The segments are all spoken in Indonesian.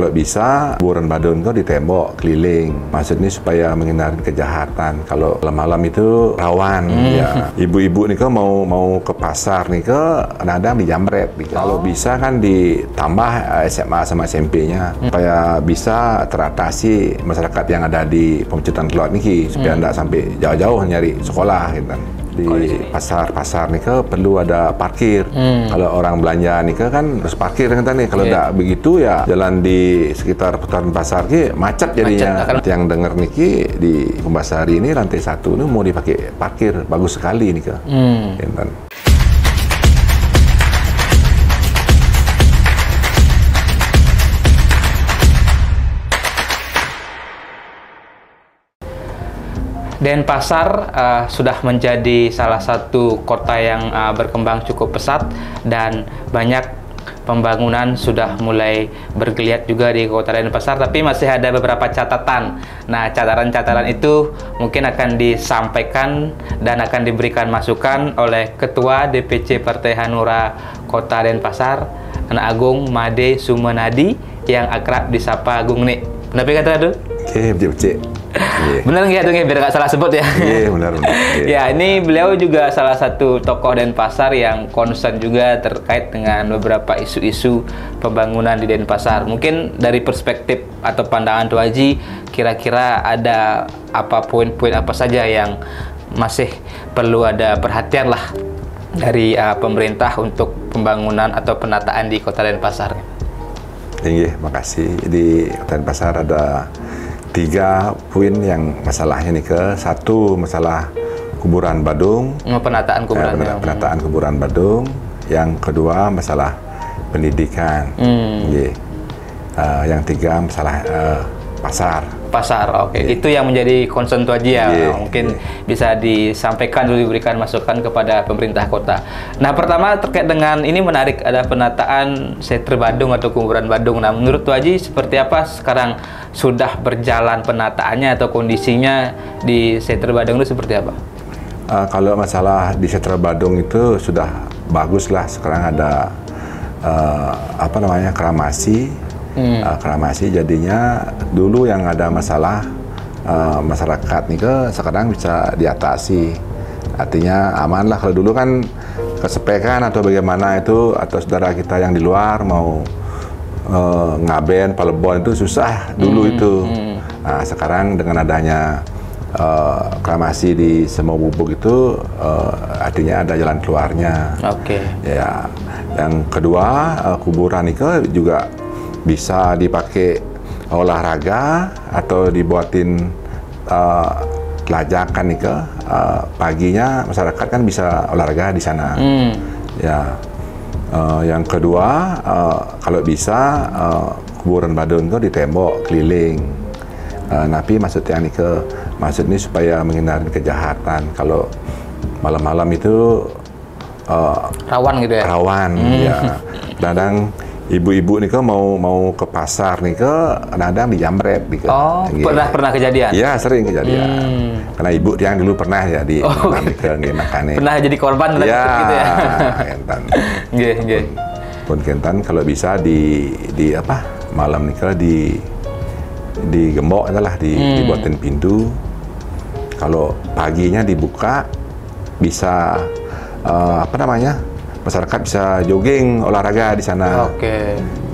kalau bisa kuburan badung itu ditembok keliling. Maksudnya supaya menghindari kejahatan. Kalau malam-malam itu rawan. Ya, ibu-ibu nih mau ke pasar nih kadang dijamret. Kalau bisa kan ditambah SMA sama SMP-nya supaya bisa teratasi masyarakat yang ada di pemecutan keluar nih supaya tidak sampai jauh-jauh nyari sekolah gitu kan. Di pasar-pasar nih perlu ada parkir. Kalau orang belanja nih kan harus parkir kan nih. Kalau tidak begitu ya jalan di sekitar putaran pasar macet jadinya. Yang dengar nih di Kumbasari ini lantai 1 nih mau dipakai parkir bagus sekali nih Denpasar sudah menjadi salah satu kota yang berkembang cukup pesat dan banyak pembangunan sudah mulai bergeliat juga di kota Denpasar, tapi masih ada beberapa catatan. Nah, catatan-catatan itu mungkin akan disampaikan dan akan diberikan masukan oleh Ketua DPC Partai Hanura Kota Denpasar, Anak Agung Made Sumenadi yang akrab disapa Agung Nik. Kenapa kata itu? Oke, becek. Benar nggak tuh, biar nggak salah sebut ya? Iya, benar. Ya, ini beliau juga salah satu tokoh Denpasar yang concern juga terkait dengan beberapa isu-isu pembangunan di Denpasar. Mungkin dari perspektif atau pandangan Tuh Haji, kira-kira ada apa poin-poin apa saja yang masih perlu ada perhatian lah dari pemerintah untuk pembangunan atau penataan di Kota Denpasar? Iya, makasih. Di Kota Denpasar ada 3 poin yang masalahnya nih satu masalah kuburan badung, penataan kuburan, penataan kuburan badung. Yang kedua masalah pendidikan. Yang 3 masalah pasar. Oke. Itu yang menjadi concern Tuh Haji ya. Mungkin bisa disampaikan dulu, diberikan masukan kepada pemerintah kota. Nah, pertama terkait dengan ini menarik, ada penataan Setre Badung atau kuburan badung. Nah, menurut Tuh Haji seperti apa sekarang sudah berjalan penataannya atau kondisinya di Setre Badung itu seperti apa? Kalau masalah di Setre Badung itu sudah bagus lah. Sekarang ada kramasi. Kramasi jadinya dulu yang ada masalah masyarakat nih sekarang bisa diatasi, artinya aman lah. Kalau dulu kan kesepekan atau bagaimana itu, atau saudara kita yang di luar mau ngaben Palebon itu susah dulu itu. Nah, sekarang dengan adanya kramasi di semua bubuk itu artinya ada jalan keluarnya. Ya, yang kedua kuburan itu juga bisa dipakai olahraga atau dibuatin telajakan nih paginya masyarakat kan bisa olahraga di sana. Ya, yang kedua kalau bisa kuburan badung itu ditembok keliling. Tapi maksudnya nih maksudnya supaya menghindari kejahatan. Kalau malam-malam itu rawan gitu ya? Rawan, ya. Kadang ibu-ibu nih mau ke pasar nih kadang dijamret nih pernah kejadian? Iya, sering kejadian. Karena ibu yang dulu pernah ya makannya. Pernah jadi korban gitu ya? Kentan. Pun kentan kalau bisa di malam nih digembok adalah dibuatin pintu. Kalau paginya dibuka bisa masyarakat bisa jogging, olahraga di sana.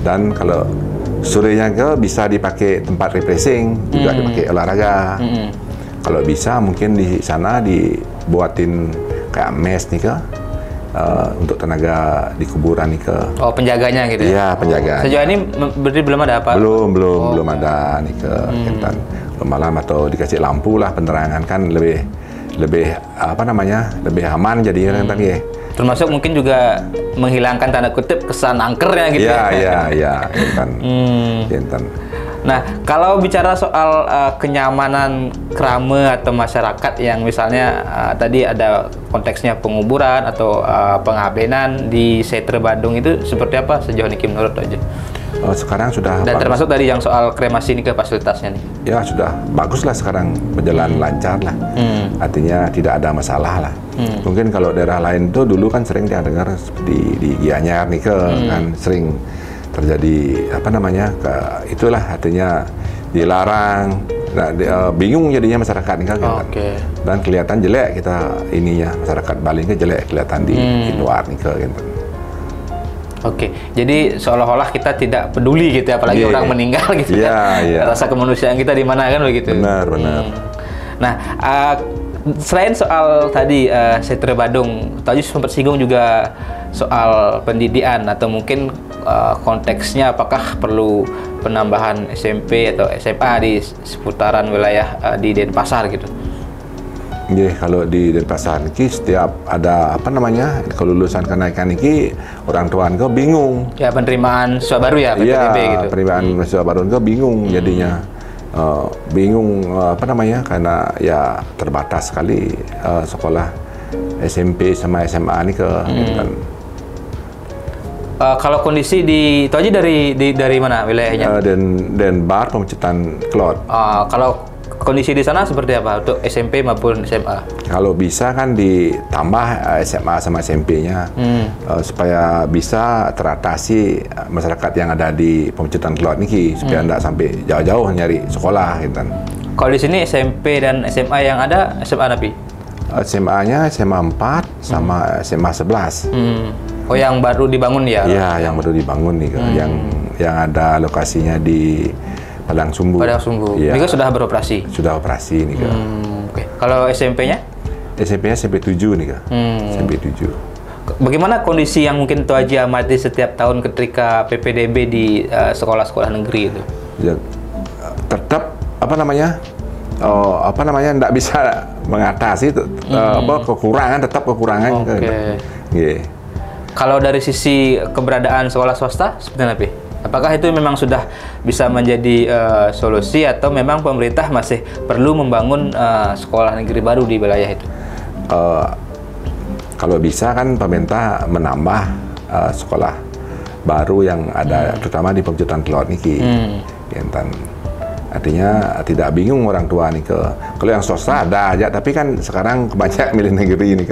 Dan kalau sorenya bisa dipakai tempat refreshing, juga dipakai olahraga. Kalau bisa mungkin di sana dibuatin kayak mes nih untuk tenaga di kuburan nih penjaganya gitu ya? Iya, penjaga. Sejauh ini berarti belum ada apa? Belum ada nih Kentan. Malam atau dikasih lampu lah, penerangan kan lebih lebih aman jadinya kan ya. Termasuk mungkin juga menghilangkan tanda kutip kesan angkernya gitu ya. Kinten. Nah, kalau bicara soal kenyamanan krame atau masyarakat yang misalnya tadi ada konteksnya penguburan atau pengabenan di Setre Badung itu seperti apa sejauh ini menurut aja? Sekarang sudah dan bagus. Termasuk tadi yang soal kremasi ini ke fasilitasnya nih. Ya sudah bagus lah sekarang, berjalan lancar lah. Artinya tidak ada masalah lah. Mungkin kalau daerah lain tuh dulu kan sering dia dengar seperti di Gianyar nih kan sering terjadi itulah artinya dilarang. Nah, bingung jadinya masyarakat ini kan. Dan kelihatan jelek kita ininya, masyarakat Bali ini jelek kelihatan di luar nih gitu. Jadi seolah-olah kita tidak peduli gitu, apalagi orang meninggal gitu. Rasa kemanusiaan kita di mana kan begitu. Benar. Nah, selain soal tadi Setro Badung, tadi sempat singgung juga soal pendidikan atau mungkin konteksnya apakah perlu penambahan SMP atau SMA di seputaran wilayah di Denpasar gitu. Kalau di Denpasar ini setiap ada kelulusan kenaikan ini orang tua kau bingung. Ya, penerimaan siswa baru ya PPDB gitu. Penerimaan siswa baru kau bingung jadinya. Bingung karena ya terbatas sekali sekolah SMP sama SMA ini gitu kan. Kalau kondisi di itu aja dari mana wilayahnya? Denbar Pemecutan Klot. Kalau kondisi di sana seperti apa untuk SMP maupun SMA? Kalau bisa kan ditambah SMA sama SMP-nya supaya bisa teratasi masyarakat yang ada di Pemecutan Klot ini supaya tidak sampai jauh-jauh nyari sekolah gitu kan. Kalau di sini SMP dan SMA yang ada SMA Nabi? SMA-nya SMA 4 sama SMA 11. Yang baru dibangun ya? Iya, yang baru dibangun nih, yang ada lokasinya di Padang Sumbu. Ini kan sudah beroperasi? Sudah operasi nih Kak. Kalau SMP-nya? SMP-nya SMP 7 nih Kak. SMP 7. Bagaimana kondisi yang mungkin Tuh Haji amati setiap tahun ketika PPDB di sekolah-sekolah negeri itu? Ya, tetap tidak bisa mengatasi kekurangan, tetap kekurangan. Kalau dari sisi keberadaan sekolah swasta seperti apa? Apakah itu memang sudah bisa menjadi solusi atau memang pemerintah masih perlu membangun sekolah negeri baru di wilayah itu? Kalau bisa kan pemerintah menambah sekolah baru yang ada terutama di Pemecutan Klot niki. Artinya tidak bingung orang tua nih kalau yang swasta ada aja, tapi kan sekarang kebanyakan milih negeri ini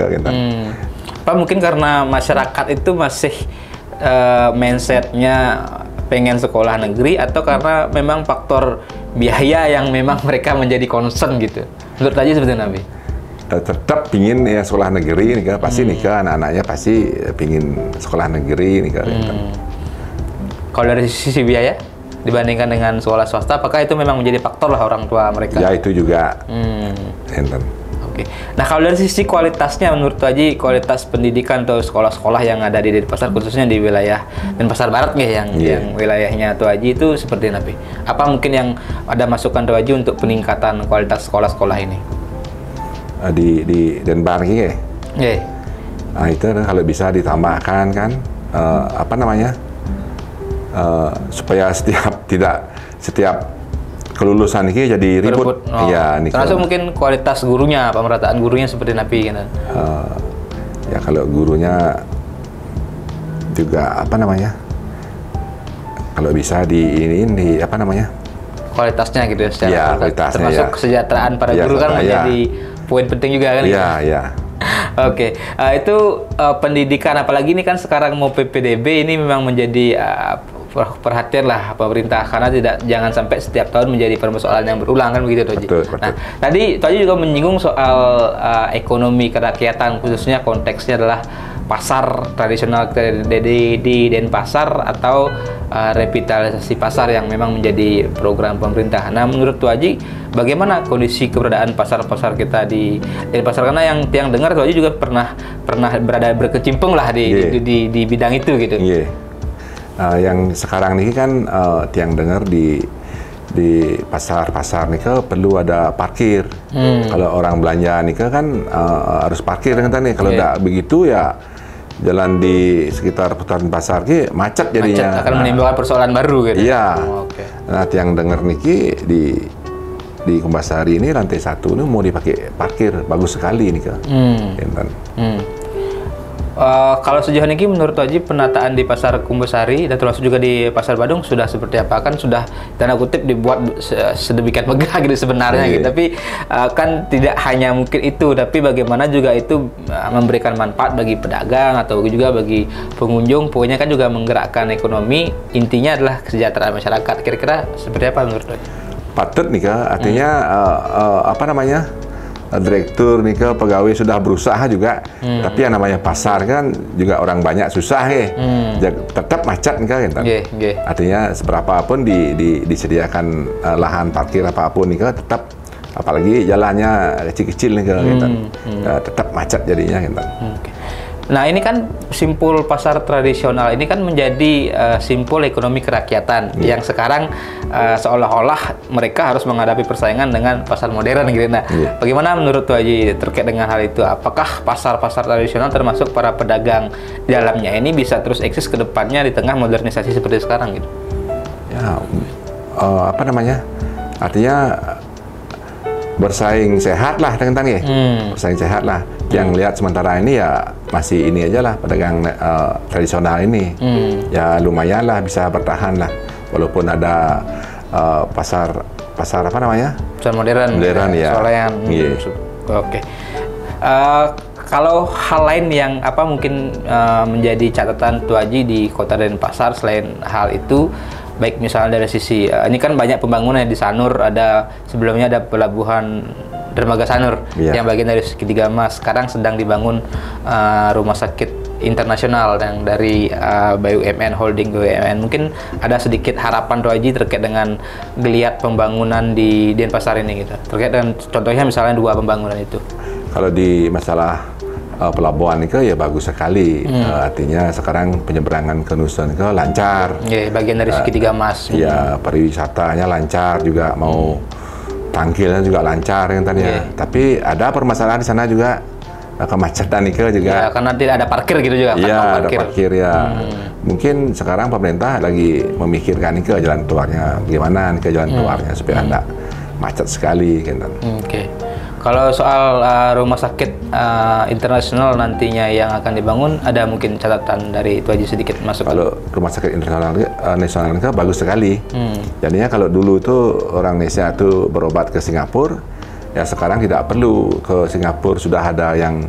Pak, mungkin karena masyarakat itu masih mindsetnya pengen sekolah negeri atau karena memang faktor biaya yang memang mereka menjadi concern gitu. Menurut aja seperti Nabi. Tetap pingin ya sekolah negeri nih pasti anak-anaknya pasti pingin sekolah negeri nih Kalau dari sisi biaya dibandingkan dengan sekolah swasta, apakah itu memang menjadi faktor lah orang tua mereka? Ya itu juga. Nah, kalau dari sisi kualitasnya, menurut Haji, kualitas pendidikan atau sekolah-sekolah yang ada di Denpasar, khususnya di wilayah Denpasar Barat yang wilayahnya Tuh Haji itu seperti apa? Apa mungkin yang ada masukan Tuh Haji untuk peningkatan kualitas sekolah-sekolah ini? Di Denpasar ini Nah, itu kalau bisa ditambahkan kan supaya setiap kelulusan ini jadi ribut. Termasuk mungkin kualitas gurunya, pemerataan gurunya seperti Nabi kan. Ya kalau gurunya juga kalau bisa kualitasnya gitu ya secara kualitasnya, termasuk kesejahteraan para guru kan menjadi poin penting juga kan. Itu pendidikan, apalagi ini kan sekarang mau PPDB ini memang menjadi perhatian lah pemerintah, karena jangan sampai setiap tahun menjadi permasalahan yang berulang kan begitu Toji. Nah, tadi Toji juga menyinggung soal ekonomi kerakyatan, khususnya konteksnya adalah pasar tradisional di Denpasar atau revitalisasi pasar yang memang menjadi program pemerintah. Nah, menurut Tuh Haji, bagaimana kondisi keberadaan pasar-pasar kita di Denpasar? Karena yang dengar Tuh Haji juga pernah berkecimpung lah di bidang itu gitu. Yang sekarang ini kan tiang dengar di pasar-pasar nih perlu ada parkir. Kalau orang belanja nih kan harus parkir kan nih. Kalau tidak begitu ya jalan di sekitar putaran pasar ki macet jadinya. Macet akan menimbulkan persoalan baru gitu. Iya. Nah, tiang dengar niki di Kumbasari ini lantai 1 ini mau dipakai parkir, bagus sekali nih Kalau sejauh ini menurut Waji penataan di pasar Kumbasari dan termasuk juga di pasar Badung sudah seperti apa? Kan sudah tanda kutip dibuat sedemikian megah gitu sebenarnya gitu. Tapi kan tidak hanya mungkin itu, tapi bagaimana juga itu memberikan manfaat bagi pedagang atau juga bagi pengunjung. Pokoknya kan juga menggerakkan ekonomi. Intinya adalah kesejahteraan masyarakat. Kira-kira seperti apa menurut Waji? Patut nih artinya apa namanya? Direktur nih pegawai sudah berusaha juga, tapi yang namanya pasar kan juga orang banyak susah tetap macet nih kan. Artinya seberapa pun disediakan lahan parkir apapun nih tetap, apalagi jalannya kecil-kecil nih tetap macet jadinya gitu. Nah ini kan simpul pasar tradisional ini kan menjadi simpul ekonomi kerakyatan yang sekarang seolah-olah mereka harus menghadapi persaingan dengan pasar modern gitu. Nah, bagaimana menurut Waji terkait dengan hal itu? Apakah pasar-pasar tradisional termasuk para pedagang di dalamnya ini bisa terus eksis ke depannya di tengah modernisasi seperti sekarang gitu? Ya, apa namanya? Artinya bersaing sehat lah dengan bersaing sehat lah. Yang lihat sementara ini ya masih ini aja lah pedagang tradisional ini ya lumayan lah bisa bertahan lah walaupun ada pasar apa namanya pasar modern ya soalnya oke. Kalau hal lain yang apa mungkin menjadi catatan Waji di Kota Denpasar selain hal itu, baik misalnya dari sisi ini kan banyak pembangunan di Sanur, ada sebelumnya ada pelabuhan Dermaga Sanur yang bagian dari segitiga emas. Sekarang sedang dibangun rumah sakit internasional yang dari BUMN Holding BUMN. Mungkin ada sedikit harapan Waji terkait dengan geliat pembangunan di Denpasar ini gitu. Terkait dengan contohnya misalnya 2 pembangunan itu. Kalau di masalah pelabuhan itu ya bagus sekali. Artinya sekarang penyeberangan ke Nusa itu lancar. Bagian dari segitiga emas. Ya, pariwisatanya lancar juga, mau tangkilnya juga lancar yang tadi ya. Tapi ada permasalahan di sana juga kemacetan itu juga. Ya, karena tidak ada parkir gitu juga. Iya, ada parkir ya. Mungkin sekarang pemerintah lagi memikirkan ke jalan keluarnya, bagaimana ke jalan keluarnya supaya tidak macet sekali gitu. Kalau soal rumah sakit internasional nantinya yang akan dibangun, ada mungkin catatan dari itu aja sedikit masuk. Kalau rumah sakit internasional nasional itu bagus sekali. Jadinya kalau dulu itu orang Indonesia itu berobat ke Singapura, ya sekarang tidak perlu ke Singapura, sudah ada yang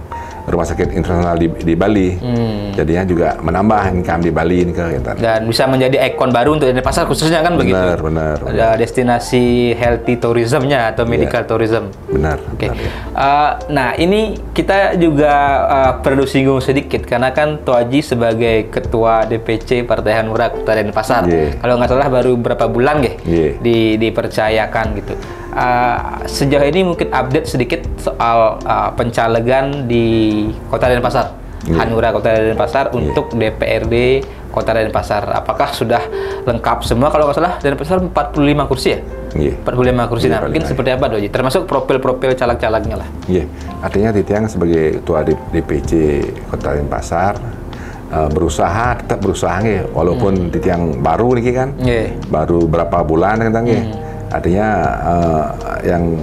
rumah sakit internasional di Bali. Jadinya juga menambah income di Bali ini dan bisa menjadi ikon baru untuk Denpasar khususnya kan begitu. Benar. Ada destinasi healthy tourism-nya atau medical tourism. Benar. Nah, ini kita juga perlu singgung sedikit karena kan Waji sebagai ketua DPC Partai Hanura Kota Denpasar. Kalau nggak salah baru berapa bulan dipercayakan gitu. Sejauh ini mungkin update sedikit soal pencalegan di Kota Denpasar, Hanura Kota Denpasar untuk DPRD Kota Denpasar. Apakah sudah lengkap semua? Kalau nggak salah Denpasar 45 kursi ya? 45 kursi. Nah, mungkin seperti apa Doji? Termasuk profil-profil caleg-calegnya lah. Artinya Titiang sebagai ketua DPC Kota Denpasar tetap berusaha walaupun Titiang baru nih kan, baru berapa bulan kan artinya yang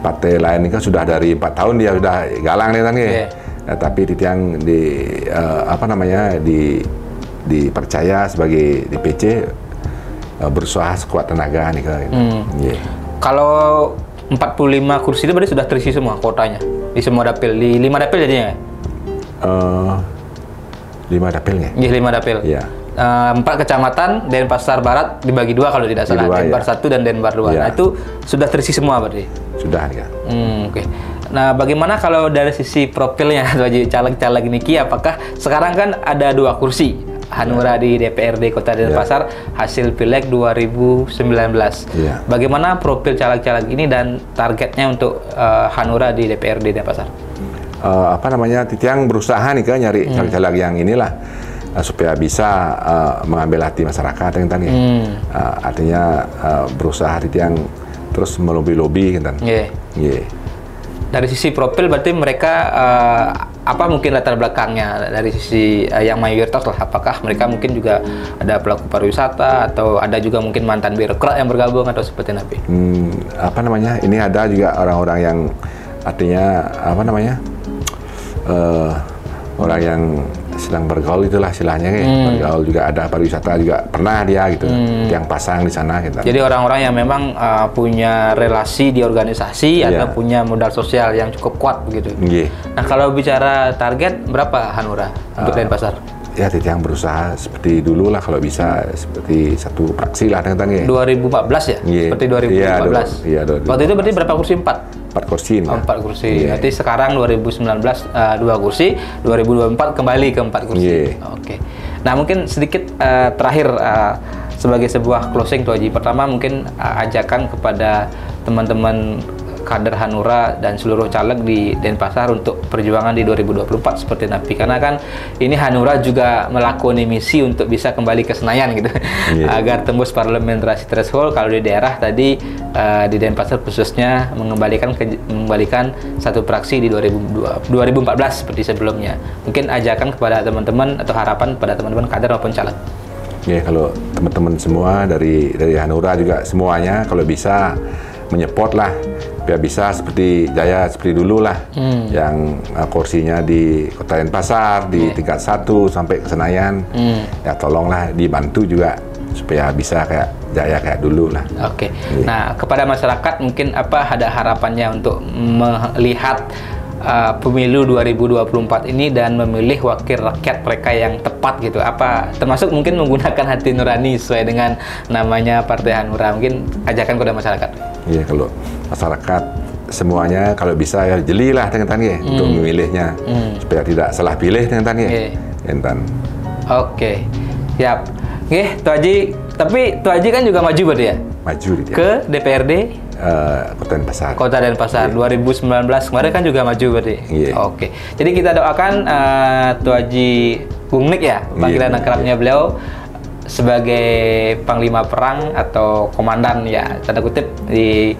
partai lain ini kan sudah dari 4 tahun dia sudah galang nih kan tapi Titiang dipercaya sebagai DPC berusaha sekuat tenaga nih kan. Kalau 45 kursi itu berarti sudah terisi semua kotanya di semua dapil, di 5 dapil jadinya? 5 dapilnya. 5 dapil. 4 kecamatan, Denpasar Barat dibagi 2 kalau tidak salah, Denpasar 1 dan Denpasar 2. Nah, itu sudah terisi semua berarti? Sudah ya. Nah, bagaimana kalau dari sisi profilnya bagi caleg-caleg niki, apakah sekarang kan ada 2 kursi Hanura di DPRD Kota Denpasar hasil Pileg 2019. Bagaimana profil caleg-caleg ini dan targetnya untuk Hanura di DPRD Denpasar? Titiang berusaha nih nyari caleg-caleg yang inilah supaya bisa mengambil hati masyarakat artinya berusaha Titiang terus melobi-lobi gitu. Dari sisi profil berarti mereka apa mungkin latar belakangnya dari sisi yang mayoritas lah, apakah mereka mungkin juga ada pelaku pariwisata atau ada juga mungkin mantan birokrat yang bergabung atau seperti apa? Ini ada juga orang-orang yang artinya orang yang sedang bergaul itulah istilahnya bergaul juga ada pariwisata juga pernah dia gitu yang pasang di sana gitu. Jadi orang-orang yang memang punya relasi di organisasi atau punya modal sosial yang cukup kuat begitu. Nah kalau bicara target berapa Hanura untuk Denpasar? Ya yang berusaha seperti dulu lah kalau bisa seperti satu praksi lah dengan 2014 ya? Seperti 2014. Iya, waktu itu berarti berapa kursi? 4 kursi. 4 kursi. Berarti sekarang 2019 2 kursi, 2024 kembali ke 4 kursi. Oke. Nah mungkin sedikit terakhir sebagai sebuah closing Tuh Haji. Pertama mungkin ajakan kepada teman-teman kader Hanura dan seluruh caleg di Denpasar untuk perjuangan di 2024 seperti Napi, karena kan ini Hanura juga melakoni misi untuk bisa kembali ke Senayan gitu agar tembus parliamentary threshold. Kalau di daerah tadi di Denpasar khususnya mengembalikan satu praksi di 2014 seperti sebelumnya. Mungkin ajakan kepada teman-teman atau harapan pada teman-teman kader maupun caleg. Kalau teman-teman semua dari Hanura juga semuanya kalau bisa menyeport lah biar bisa seperti Jaya seperti dulu lah yang kursinya di Kota Denpasar di tingkat 1 sampai ke Senayan ya tolonglah dibantu juga supaya bisa kayak Jaya kayak dulu lah. Oke. Nah kepada masyarakat mungkin ada harapannya untuk melihat pemilu 2024 ini dan memilih wakil rakyat mereka yang tepat gitu, termasuk mungkin menggunakan hati nurani sesuai dengan namanya Partai Hanura. Mungkin ajakan kepada masyarakat. Kalau masyarakat semuanya kalau bisa ya jelilah dengan untuk memilihnya supaya tidak salah pilih dengan Oke. Siap. Tuh Haji, tapi Tuh Haji kan juga maju berarti ya? Maju ke DPRD Kota Denpasar 2019 kemarin kan juga maju berarti. Oke. Jadi kita doakan Tuh Haji Bung Nik ya, panggilan akrabnya beliau sebagai panglima perang atau komandan ya tanda kutip di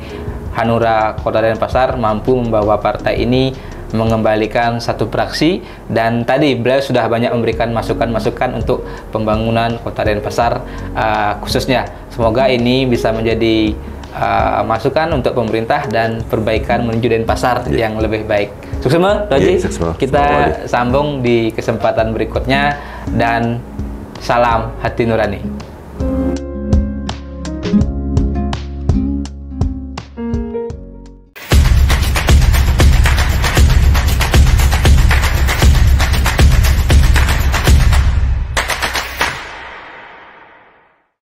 Hanura Kota Denpasar mampu membawa partai ini mengembalikan satu praksi, dan tadi beliau sudah banyak memberikan masukan-masukan untuk pembangunan Kota Denpasar khususnya. Semoga ini bisa menjadi masukan untuk pemerintah dan perbaikan menuju Denpasar yang lebih baik. Sukses Tuh Haji. Kita sambung di kesempatan berikutnya dan salam hati nurani.